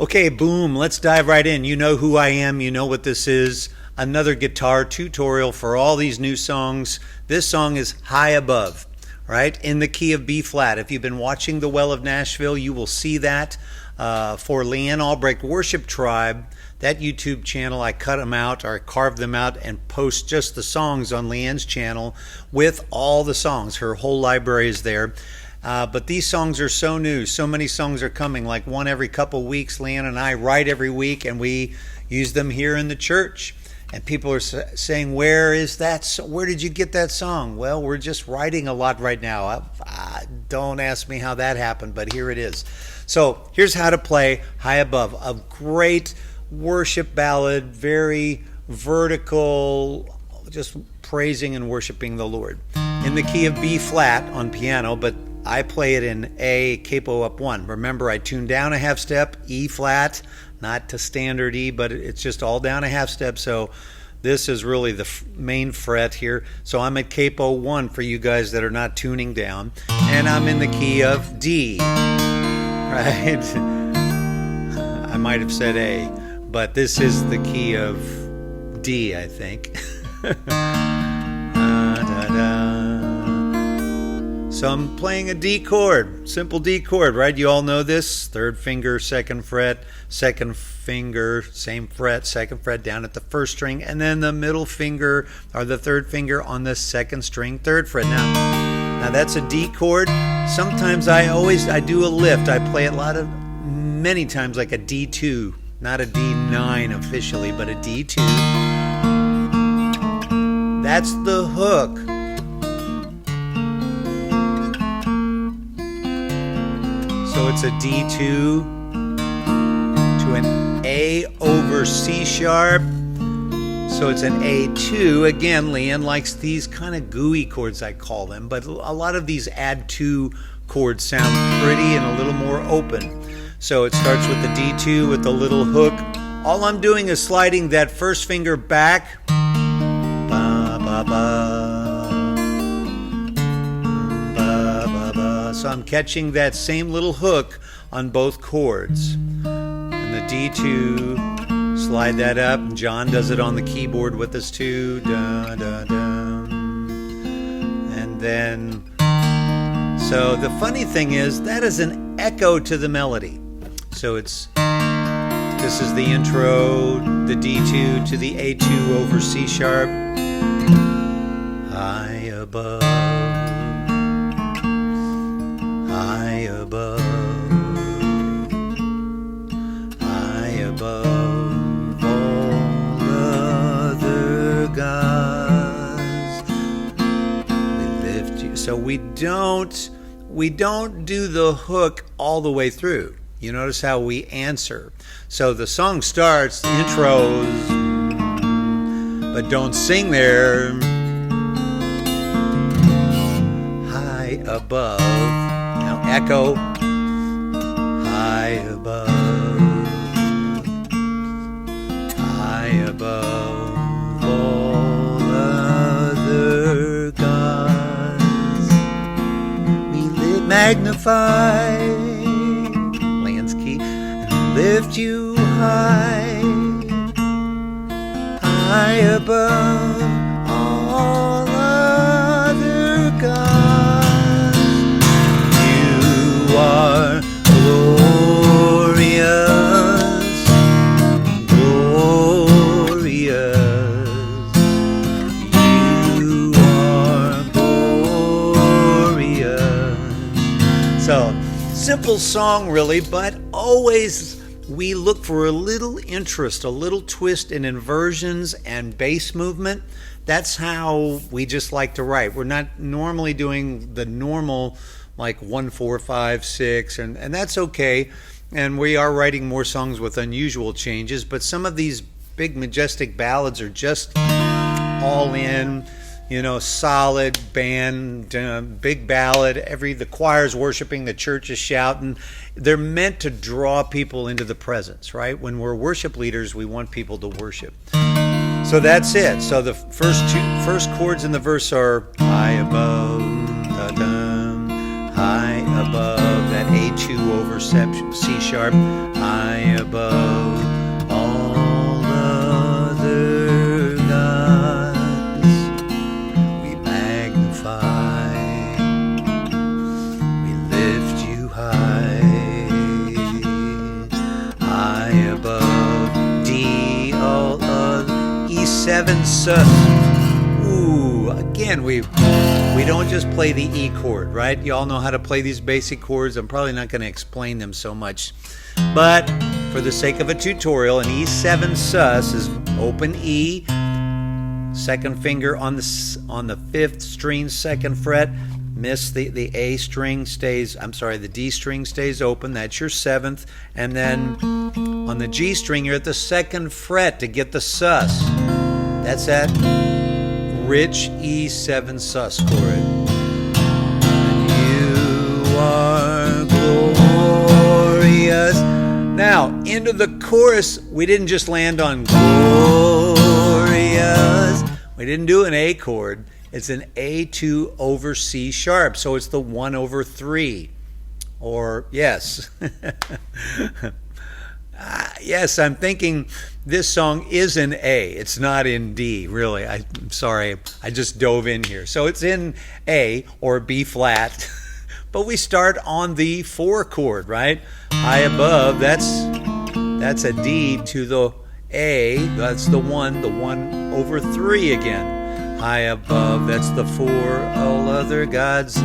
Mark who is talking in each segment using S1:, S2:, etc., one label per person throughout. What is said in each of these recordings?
S1: Okay, boom, let's dive right in. You know who I am, you know what this is. Another guitar tutorial for all these new songs. This song is High Above, right? In the key of B flat. If you've been watching The Well of Nashville, you will see that. For Leanne Albrecht Worship Tribe, that YouTube channel, I cut them out, or I carved them out and post just the songs on Leanne's channel with all the songs. Her whole library is there. But these songs are so new. So many songs are coming, like one every couple weeks. Leanne and I write every week, and we use them here in the church. And people are saying, where is that? Where did you get that song? Well, we're just writing a lot right now. Don't ask me how that happened, but here it is. So here's how to play High Above, a great worship ballad, very vertical, just praising and worshiping the Lord. In the key of B flat on piano, but I play it in A, capo up 1. Remember, I tune down a half step, E flat, not to standard E, but it's just all down a half step. So this is really the main fret here. So I'm at capo 1 for you guys that are not tuning down. And I'm in the key of D, right? I might have said A, but this is the key of D, I think. So I'm playing a D chord, simple D chord, right? You all know this. Third finger, second fret, second finger, same fret, second fret down at the first string, and then the middle finger or the third finger on the second string, third fret. Now that's a D chord. Sometimes I do a lift. I play it many times like a D2, not a D9 officially, but a D2. That's the hook. So it's a D2 to an A over C sharp. So it's an A2. Again, Leanne likes these kind of gooey chords, I call them, but a lot of these add 2 chords sound pretty and a little more open. So it starts with the D2 with the little hook. All I'm doing is sliding that first finger back. Ba, ba, ba. So I'm catching that same little hook on both chords. And the D2, slide that up. John does it on the keyboard with us too. Da, da, da. And then, so the funny thing is, that is an echo to the melody. So this is the intro, the D2 to the A2 over C sharp. High above. High above, high above all other gods, we lift you. So we don't do the hook all the way through. You notice how we answer. So the song starts, the intros, but don't sing there. High above. Echo, high above all other gods. We magnify, Leanne's key, and lift you high, high above all other gods. You are glorious, glorious. You are glorious. So, simple song really, but always we look for a little interest, a little twist in inversions and bass movement. That's how we just like to write. We're not normally doing the normal like 1, 4, 5, 6, and that's okay. And we are writing more songs with unusual changes, but some of these big majestic ballads are just all in, solid band, big ballad. The choir's worshiping, the church is shouting. They're meant to draw people into the presence, right? When we're worship leaders, we want people to worship. So that's it. So the first chords in the verse are high above, da-dum, high above, that A2 over C sharp, high above all other gods. We magnify, we lift you high, high above D, all other E7 sus. Ooh, again, we don't just play the E chord, right? You all know how to play these basic chords. I'm probably not going to explain them so much. But for the sake of a tutorial, an E7 sus is open E, second finger on the 5th string, 2nd fret. Miss the A string stays, the D string stays open. That's your 7th. And then on the G string, you're at the 2nd fret to get the sus. That's that rich E7 sus chord. And you are glorious. Now, into the chorus, we didn't just land on glorious. We didn't do an A chord. It's an A2 over C sharp, so it's the 1/3. Or, yes. Yes, I'm thinking this song is in A. It's not in D, really. I'm sorry. I just dove in here. So it's in A or B flat. But we start on the 4 chord, right? High above, that's a D to the A. That's the 1/3 again. High above, that's the 4, all other gods.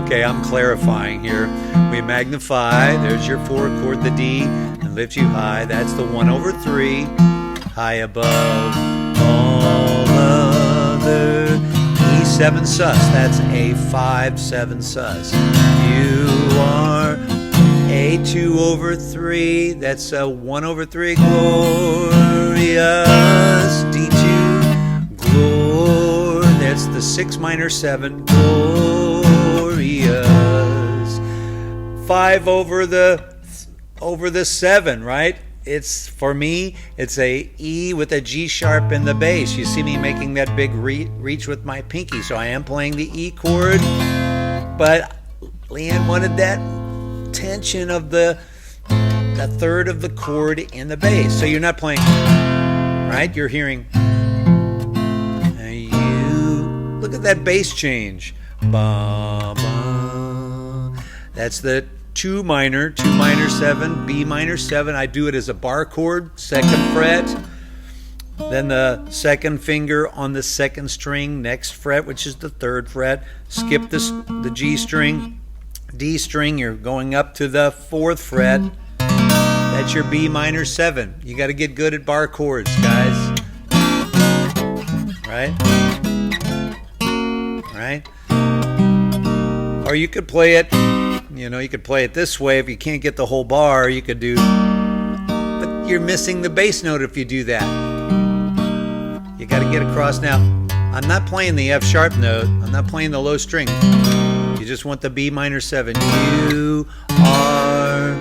S1: Okay, I'm clarifying here. We magnify, there's your 4 chord, the D, and lift you high. That's the 1/3. High above, all other. E7 sus, that's A5/7 sus. You are A2/3, that's a 1/3 glorious. D2 glor, that's the 6 minor 7 glorious. 5 over the 7, right? It's, for me, it's a E with a G sharp in the bass. You see me making that big reach with my pinky, so I am playing the E chord, but Leanne wanted that tension of the 3rd of the chord in the bass. So you're not playing, right? You're hearing, look at that bass change. Ba, ba. That's the 2 minor 7, B minor 7. I do it as a bar chord, 2nd fret. Then the 2nd finger on the 2nd string, next fret, which is the 3rd fret. Skip the G string, D string, you're going up to the 4th fret. That's your B minor 7. You got to get good at bar chords, guys. Right? Right? Or you could play it, you could play it this way. If you can't get the whole bar, you could do, but you're missing the bass note if you do that. You got to get across. Now, I'm not playing the F sharp note. I'm not playing the low string. You just want the B minor 7. You are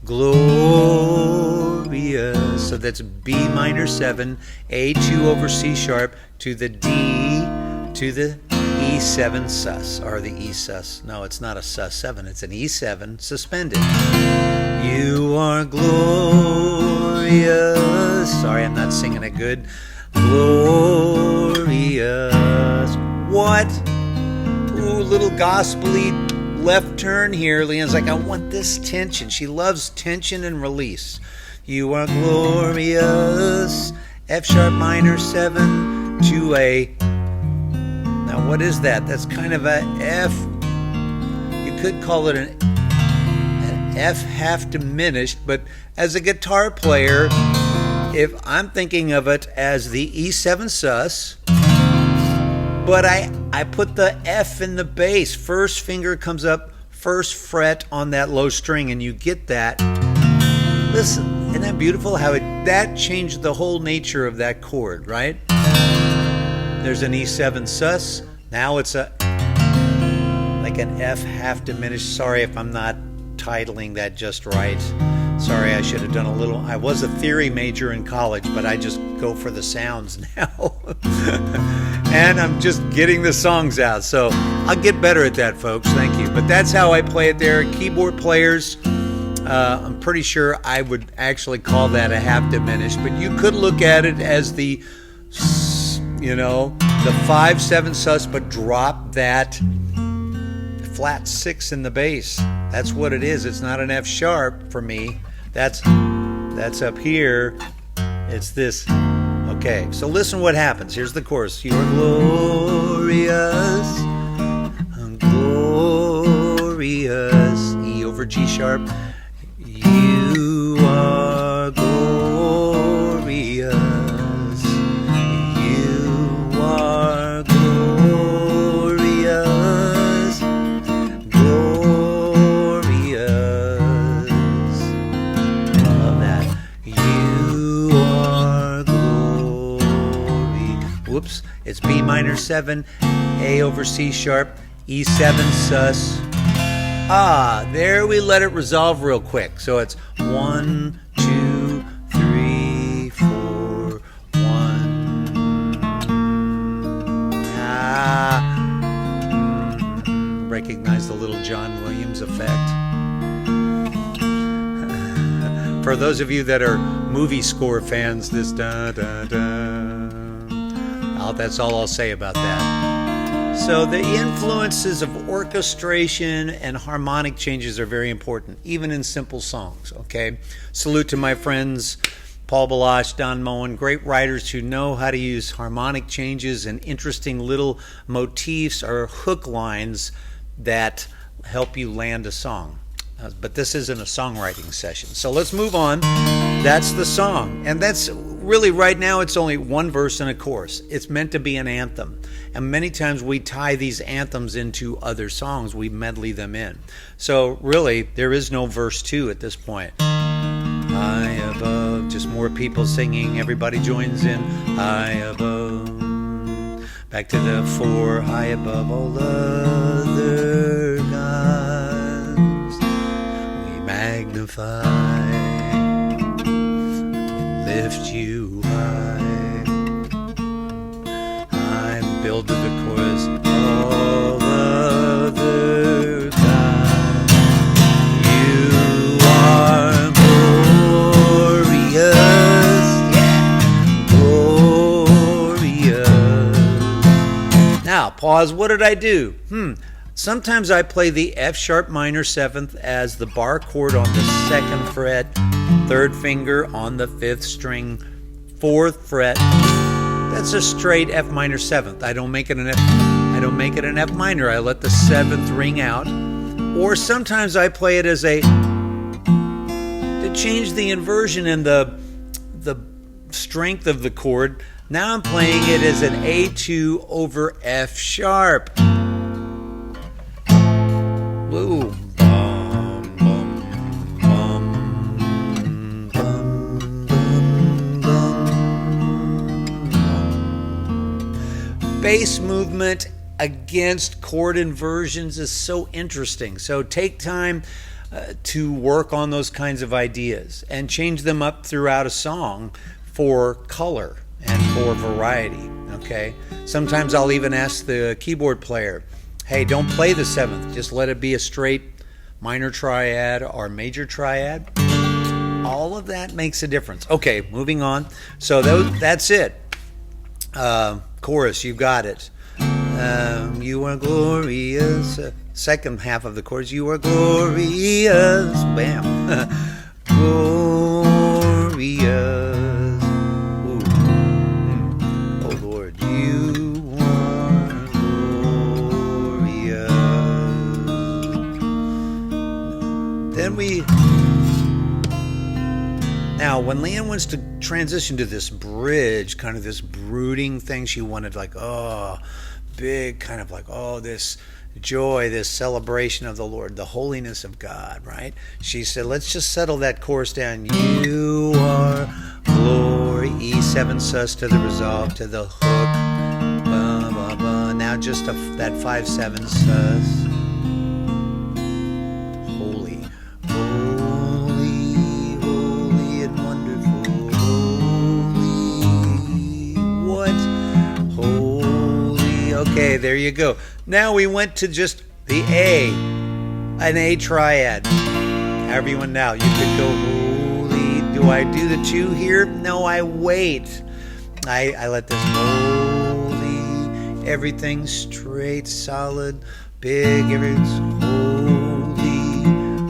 S1: glorious. So that's B minor 7, A2 over C sharp to the D to the E7 sus, or the E sus. No, it's not a sus 7. It's an E7 suspended. You are glorious. Sorry, I'm not singing it good. Glorious. What? Ooh, little gospel-y left turn here. Leanne's like, I want this tension. She loves tension and release. You are glorious. F sharp minor 7 to a. Now, what is that? That's kind of a F. You could call it an F half diminished, but as a guitar player, if I'm thinking of it as the E7 sus, but I put the F in the bass. First finger comes up, 1st fret on that low string, and you get that. Listen, isn't that beautiful how that changed the whole nature of that chord, right? There's an E7 sus. Now it's like an F half diminished. Sorry if I'm not titling that just right. Sorry, I should have done a little. I was a theory major in college, but I just go for the sounds now. And I'm just getting the songs out. So I'll get better at that, folks. Thank you. But that's how I play it there. Keyboard players, I'm pretty sure I would actually call that a half diminished, but you could look at it as the 5/7 sus, but drop that flat 6 in the bass. That's what it is. It's not an F sharp for me. That's up here. It's this. Okay, so listen what happens. Here's the chorus. You are glorious, glorious. E over G sharp. You are glorious. You are glorious. Glorious. Love that. You are glory. Whoops. It's B minor 7, A over C sharp, E7 sus. There we let it resolve real quick. So it's 1, 2, 3, 4, 1. Recognize the little John Williams effect. For those of you that are movie score fans, this da da da. That's all I'll say about that. So the influences of orchestration and harmonic changes are very important, even in simple songs, okay? Salute to my friends Paul Balash, Don Moen, great writers who know how to use harmonic changes and interesting little motifs or hook lines that help you land a song. But this isn't a songwriting session. So let's move on. That's the song. And that's really, right now, it's only one verse and a chorus. It's meant to be an anthem. And many times we tie these anthems into other songs. We medley them in. So really, there is no verse 2 at this point. High above, just more people singing. Everybody joins in. High above. Back to the 4. High above all other gods. We magnify. Lift you high. I'm built to the chorus. All other gods. You are glorious. Yeah. Glorious. Now, pause. What did I do? Sometimes I play the F sharp minor 7th as the bar chord on the 2nd fret, 3rd finger on the 5th string, 4th fret. That's a straight F minor 7th. I don't make it an F minor. I let the 7th ring out. Or sometimes I play it as to change the inversion and the strength of the chord. Now I'm playing it as an A2 over F sharp. Woo. Bum, bum, bum, bum, bum, bum. Bass movement against chord inversions is so interesting. So take time to work on those kinds of ideas and change them up throughout a song for color and for variety. Okay. Sometimes I'll even ask the keyboard player, hey, don't play the 7th. Just let it be a straight minor triad or major triad. All of that makes a difference. Okay, moving on. So that's it. Chorus, you got it. You are glorious. Second half of the chorus, you are glorious. Bam. Glorious. Ooh. Oh, Lord, you. Now, when Leanne wants to transition to this bridge, kind of this brooding thing, she wanted big kind of this joy, this celebration of the Lord, the holiness of God, right? She said, let's just settle that chorus down. You are glory, E7 sus to the resolve, to the hook, ba, ba, ba. Now just that 5/7 sus. Okay, there you go. Now we went to just the A, an A triad. However you want now. You could go holy. Do I do the 2 here? No, I wait. I let this holy, everything straight, solid, big, everything's holy,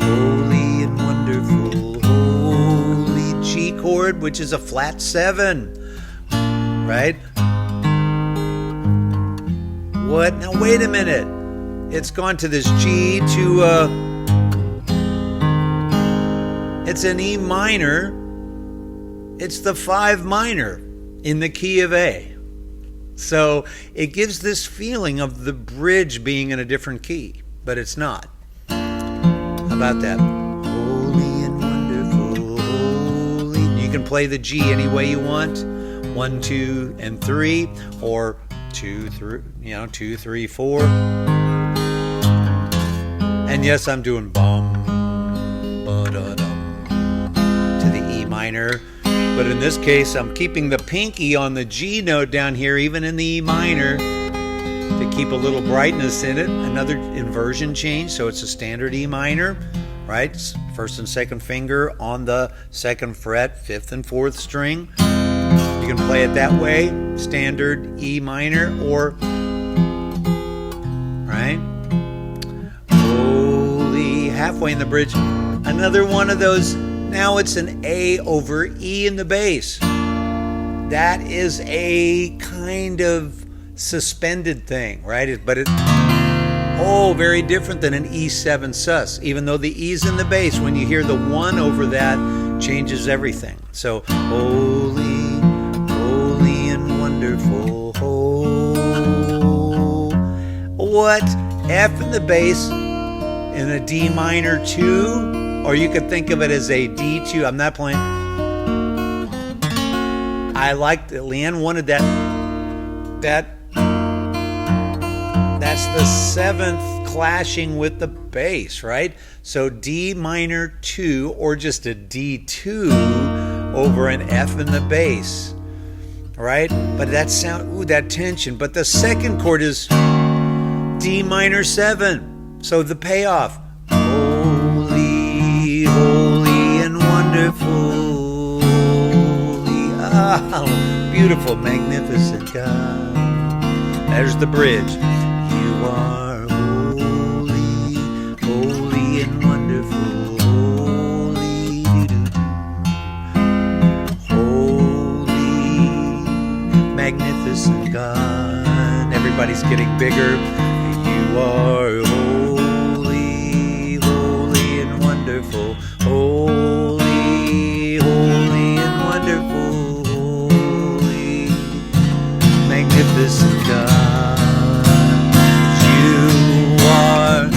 S1: holy and wonderful, holy. G chord, which is a flat 7, right? What? Now wait a minute. It's gone to this G to it's an E minor. It's the 5 minor in the key of A. So it gives this feeling of the bridge being in a different key, but it's not. How about that? Holy and wonderful, holy. You can play the G any way you want. 1, 2, and 3, or 2, 3, 2, 3, 4. And yes, I'm doing bum, ba-da-dum to the E minor. But in this case, I'm keeping the pinky on the G note down here, even in the E minor, to keep a little brightness in it. Another inversion change, so it's a standard E minor, right? First and second finger on the 2nd fret, 5th and 4th string. You can play it that way, standard E minor, or, right? Holy, halfway in the bridge. Another one of those. Now it's an A over E in the bass. That is a kind of suspended thing, right? But very different than an E7 sus. Even though the E's in the bass, when you hear the 1 over that, changes everything. So holy, holy and wonderful, what? F in the bass in a D minor 2. Or you could think of it as a D2. I'm not playing. I liked it. Leanne wanted that. That's the 7th clashing with the bass, right? So D minor 2, or just a D2 over an F in the bass, right? But that sound, that tension. But the 2nd chord is D minor 7. So the payoff. Holy and wonderful, beautiful, magnificent God. There's the bridge. You are holy, holy and wonderful, holy, magnificent God. Everybody's getting bigger. You are holy, holy and wonderful, holy, holy and wonderful, holy, magnificent God. You are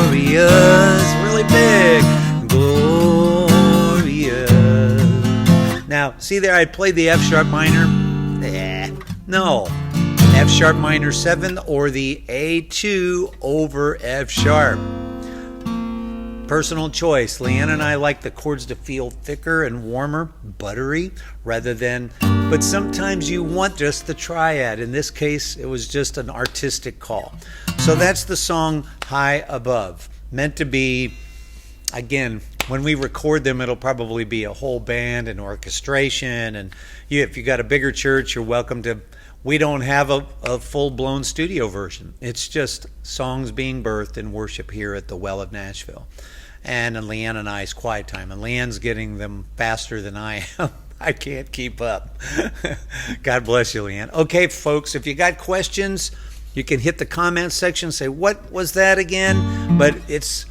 S1: glorious, really big, glorious. Now, see there, I played the F sharp minor. No. F sharp minor 7 or the A2 over F sharp. Personal choice. Leanne and I like the chords to feel thicker and warmer, buttery, rather than, but sometimes you want just the triad. In this case, it was just an artistic call. So that's the song High Above. Meant to be, again, when we record them, it'll probably be a whole band and orchestration. And if you got a bigger church, you're welcome to. We don't have a full-blown studio version. It's just songs being birthed in worship here at the Well of Nashville. And Leanne and I's quiet time. And Leanne's getting them faster than I am. I can't keep up. God bless you, Leanne. Okay, folks, if you got questions, you can hit the comment section, say, what was that again? But it's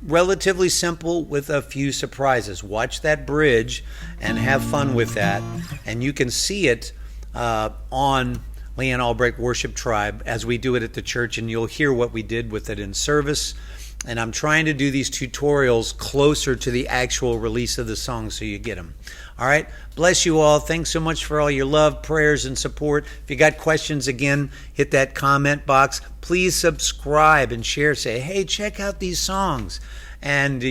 S1: relatively simple with a few surprises. Watch that bridge and have fun with that. And you can see it on Leanne Albrecht Worship Tribe as we do it at the church, and you'll hear what we did with it in service. And I'm trying to do these tutorials closer to the actual release of the song so you get them. All right, bless you all. Thanks so much for all your love, prayers, and support. If you got questions, again, hit that comment box. Please subscribe and share. Say, hey, check out these songs. And,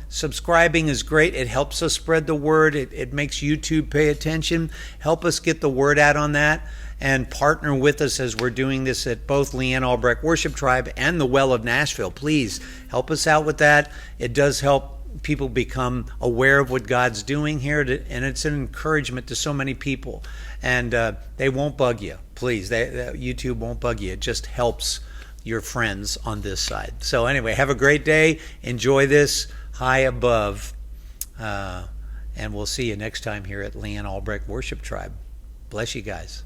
S1: subscribing is great. It helps us spread the word. It makes YouTube pay attention. Help us get the word out on that. and partner with us as we're doing this at both Leanne Albrecht Worship Tribe and the Well of Nashville. Please help us out with that. It does help people become aware of what God's doing here, and it's an encouragement to so many people. And they won't bug you, please. YouTube won't bug you. It just helps your friends on this side. So anyway, have a great day. Enjoy this High Above. And we'll see you next time here at Leanne Albrecht Worship Tribe. Bless you guys.